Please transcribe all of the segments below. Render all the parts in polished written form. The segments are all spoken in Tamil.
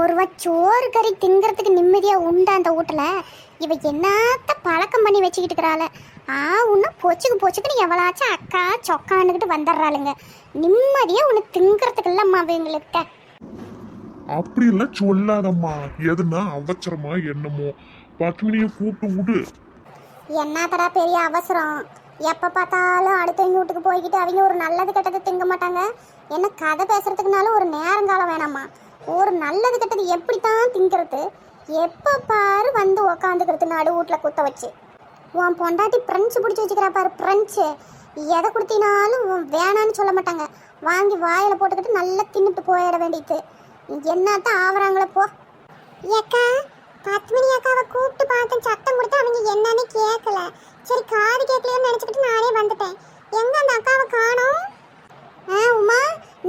ஒருவா சோறு கறி திங்கிறதுக்கு நிம்மதியாக உண்டா அந்த வீட்டில் இவ என்னத்த பழக்கம் பண்ணி வச்சுக்கிட்டு இருக்கிறாள். இன்னும் பொச்சுக்குன்னு எவ்வளாச்சும் அக்கா சொக்கான்னுக்கிட்டு வந்துடுறாளுங்க. நிம்மதியாக ஒன்று திங்கிறதுக்கு இல்லைம்மா அவங்களுக்கு. அப்படி எல்லாம் சொல்லாதம்மா. எதுனா அவசரமா என்னமோ 10 மணியை கூப்பிட்டு விடு. என்னத்தடா பெரிய அவசரம்? எப்போ பார்த்தாலும் அடுத்தவங்க வீட்டுக்கு போய்கிட்டு அவங்க ஒரு நல்லது கெட்டது திங்க மாட்டாங்க. என்ன கதை பேசுறதுக்குனாலும் ஒரு நேரங்காலம் வேணாமா? ஒரு நல்லது கெட்டது எப்படித்தான் திங்கிறது? எப்போ பாரு வந்து உக்காந்துக்கிறது நடு வீட்டில் குத்த வச்சு. உன் பொண்டாட்டி ஃப்ரெண்ட்ஸு பிடிச்சி வச்சுக்கிறா பாரு, ஃப்ரெண்ட்ஸு. எதை கொடுத்தினாலும் வேணான்னு சொல்ல மாட்டாங்க. வாங்கி வாயில் போட்டுக்கிட்டு நல்லா தின்னுட்டு போயிட வேண்டியது. என்னத்தான் ஆவறாங்களோ போ. ஏக்கா 10 மணி அக்காவை கூப்பிட்டு பார்த்தேன், சத்தம் கொடுத்து அவங்க என்னன்னு கேட்கல. சரி காது கேட்கலையோன்னு நினச்சிக்கிட்டு நானே வந்துட்டேன். எங்க அந்த அக்காவை காணோம்? உமா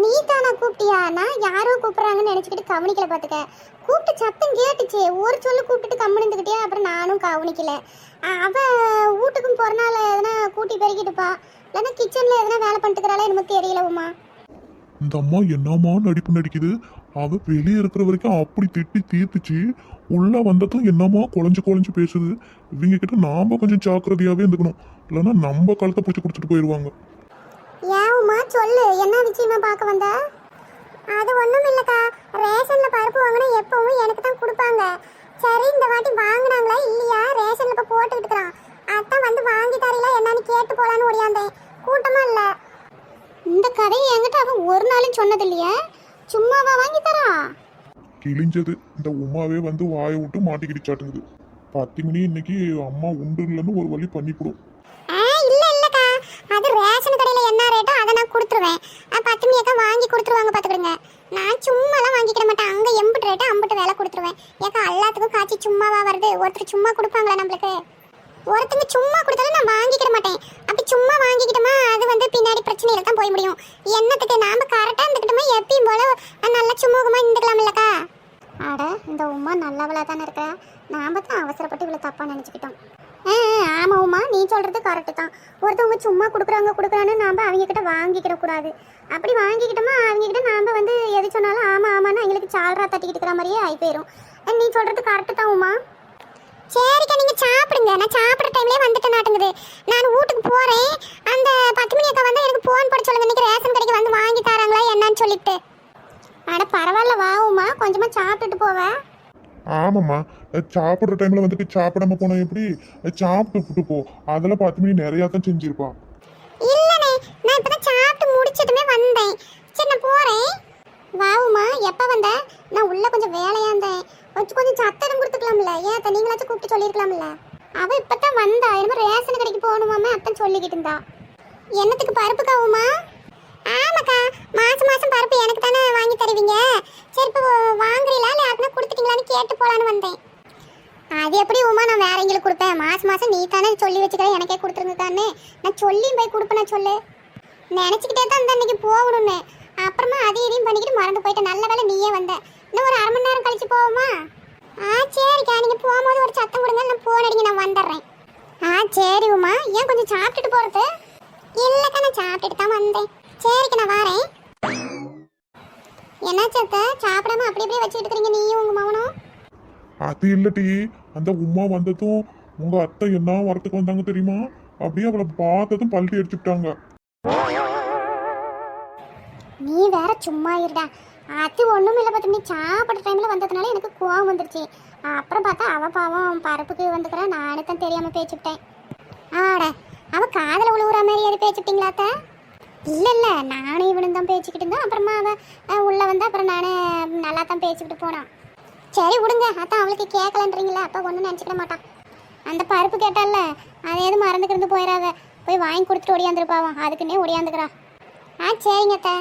நீ தானா கூப்பிட்டியா? நான் யாரோ கூப்பிட்றாங்கன்னு நினச்சிக்கிட்டு கவனிக்கல. பார்த்துக்க கூப்பிட்டு சத்தம் கேட்டுச்சு, ஒரு சொல்லு கூப்பிட்டுட்டு கம்முனுந்துக்கிட்டே. அப்புறம் நானும் கவனிக்கல. அவள் வீட்டுக்கும் பிறநாள் எதனா கூட்டி பெருக்கிட்டுப்பா, இல்லைன்னா கிச்சனில் எதனா வேலை பண்ணிட்டுக்கிறாளா என்னமோ தெரியல. உமா இந்த அம்மா என்னம்மா நடிப்பு நடிக்குது. அவ வெளியே இருக்கிற வரைக்கும் அப்படி திட்டி தீர்த்துச்சு, உள்ள வந்ததும் என்னம்மா குழஞ்சு பேசுது. இவங்க கிட்ட நாம கொஞ்சம் ஜாக்கிரதையாவே இருந்துக்கணும், இல்லைன்னா நம்ம கழுத்தை பிடிச்சி கொடுத்துட்டு போயிடுவாங்க. ஏன் உமா சொல்லு, என்ன விஷயமா பார்க்க வந்த? அது ஒன்றும் இல்லைக்கா, ரேஷனில் பருப்பு வாங்கினா எப்பவும் எனக்கு தான் கொடுப்பாங்க. சரி இந்த வாட்டி வாங்கினாங்களா இல்லையா ரேஷனில் இப்போ போட்டுக்கிட்டு இருக்கிறான். அதான் வந்து வாங்கி தரல என்னன்னு கேட்டு போகலான்னு ஓடியாந்தேன். கூட்டமாக இல்லை. இந்த கதையை என்கிட்ட அவன் ஒரு நாளும் சொன்னது இல்லையா? சும்மாவா வாங்கி தரா? கிழிஞ்சது. இந்த உமாவே வந்து வாயை விட்டு மாட்டிக்கிட்டு சாட்டுங்குது. 10 மணி இன்னைக்கு அம்மா உண்டு இல்லைன்னு ஒரு வழி பண்ணிவிடும். இல்லக்கா, அது ரேஷன் கடையில் என்ன ரேட்டோ அதை நான் கொடுத்துருவேன். 10 மணி அக்கா வாங்கி கொடுத்துருவாங்க பார்த்துக்கிடுங்க. நான் சும்மாலாம் வாங்கிக்கிட மாட்டேன். அங்கே எம்பிட்டு ரேட்டோ அம்பிட்டு வேலை கொடுத்துருவேன். ஏக்கா எல்லாத்துக்கும் காய்ச்சி சும்மாவா வருது? ஒருத்தர் சும்மா கொடுப்பாங்களா நம்மளுக்கு? ஒருத்தங்க சும்மா கொடுத்தாலும் நான் வாங்கிக்கிட மாட்டேன். அப்படி சும்மா வாங்கிக்கிட்டோமா அது வந்து பின்னாடி பிரச்சனையில தான் போய் முடியும். என்னத்துக்கு நாம கரெக்டாக இருந்துக்கிட்டோமா எப்பயும் போல நல்லா சுமூகமாக இருந்துக்கலாம் இல்லக்கா? அட இந்த உமா நல்லவளா தானே இருக்கா. நாம தான் அவசரப்பட்டு இவ்வளோ தப்பாக நினச்சிக்கிட்டோம். ஆமாம் உமா நீ சொல்கிறது கரெக்டு தான். ஒருத்தவங்க சும்மா கொடுக்குறான்னு நாம் அவங்கக்கிட்ட வாங்கிக்கிட கூடாது. அப்படி வாங்கிக்கிட்டோமா அவங்கக்கிட்ட நாம் வந்து எது சொன்னாலும் ஆமாம் ஆமான்னு அவங்களுக்கு சால்ரா தட்டிக்கிட்டு இருக்கிற மாதிரியே ஆகி போயிடும். நீ சொல்கிறது கரெக்டு தான் உமா. சரிக்கா நீங்கள் சாப்பிடுங்க. நான் சாப்பிட்ற டைம்லேயே வந்துட்டு நாட்டுங்குது. நான் வீட்டுக்கு போகிறேன். அந்த 10 மணி அக்கா வந்து எனக்கு ஃபோன் போட சொல்லுங்க. இன்றைக்கி ரேஷன் கடைக்கு வந்து வாங்கி தராங்களா என்னன்னு சொல்லிட்டு. அட பரவாயில்ல வா உமா, கொஞ்சமாக சாப்பிட்டுட்டு போவேன். ஆமாம்மா, சாப்பிட்ற டைம்ல வந்துட்டு சாப்பிடாம போனா எப்படி? சாப்பிட்டு போ. அதெல்லாம் 10 மணி நிறையா தான் செஞ்சிருப்பா. இல்லைண்ணே, நான் இப்போ தான் சாப்பிட்டு முடிச்சதுமே வந்தேன். சரி நான் போகிறேன். வா உமா, எப்போ வந்த? நான் உள்ளே கொஞ்சம் வேலையாக இருந்தேன். கொஞ்சம் சத்தம் கொடுத்துக்கலாம்ல. ஏன் நீங்களாச்சும் கூப்பிட்டு சொல்லியிருக்கலாம்ல. அவள் இப்போ தான் வந்தா. என்னமோ ரேஷன் கடைக்கு போகணுமாமே அத்தான் சொல்லிக்கிட்டு இருந்தா. என்னத்துக்கு பருப்புக்கா உமா? ஆமாக்கா, மாதம் பருப்பு எனக்கு தானே வாங்கி தருவீங்க. சரி இப்போ வாங்குறீங்களா இல்லை யாருக்குன்னா கொடுத்துட்டீங்களான்னு கேட்டு போகலான்னு வந்தேன். அது எப்படி உமா, நான் வேற எங்களுக்கு கொடுப்பேன். மாதம் நீ தானே சொல்லி வச்சுக்கிறேன் எனக்கே கொடுத்துருங்கக்கான்னு. நான் சொல்லியும் போய் கொடுப்பேன். சொல்லு நினச்சிக்கிட்டே தான் இந்த அன்னைக்கு போகணுன்னு. அப்புறமா அதையும் பண்ணிக்கிட்டு மறந்து போயிட்டேன். நல்ல வேலை நீயே வந்த. இன்னும் ஒரு 1/2 மணி நேரம் கழிச்சு போவோமா? சரிக்கா, நீங்கள் போகும்போது ஒரு சத்தம் கொடுங்க, நான் போன் அடிங்க, நான் வந்துடுறேன். சரி உமா. ஏன் கொஞ்சம் சாப்பிட்டுட்டு போகிறது? இல்லைக்கா, நான் சாப்பிட்டுட்டு தான் வந்தேன். சரிக்கா நான் வரேன். என்ன சத்த சாப்பிடாம அப்படி அப்படியே வச்சுக்கிட்டு இருக்கிறீங்க நீயும் உங்கள் மகனும்? அது இல்லட்டி, அந்த உமா வந்ததும் உங்க அத்தை என்ன வரத்துக்கு வந்தாங்க தெரியுமா? அப்படியே அவளை பார்த்ததும் பல்ட்டி அடிச்சுட்டாங்க. நீ வேற சும்மா இருடா. அது ஒன்றும் இல்லை. பார்த்து நீ சாப்பிட்ற டைமில் வந்ததுனால எனக்கு கோவம் வந்துருச்சு. அப்புறம் பார்த்தா அவள் பாவம் பருப்புக்கு வந்துக்கிறா. நானே தான் தெரியாமல் பேச்சுக்கிட்டேன். அவள் காதில் உழுவுற மாதிரி அது பேச்சுக்கிட்டீங்களாத்த? இல்லை நானும் இவனும் தான் பேசிக்கிட்டு இருந்தோம். அப்புறமா அவள் உள்ளே வந்து அப்புறம் நான் நல்லா தான் பேசிக்கிட்டு போனான். சரி விடுங்க, அதான் அவளுக்கு கேட்கலன்றீங்களா? அப்போ ஒன்றும் நினச்சிக்கிட மாட்டான். அந்த பருப்பு கேட்டால அதை எதுவும் மறந்துக்கிருந்து போயிடாத. போய் வாங்கி கொடுத்துட்டு ஓடியாந்துருப்பாவும். அதுக்குன்னே ஓடியாந்துக்கிறா. சரிங்க அத்தை.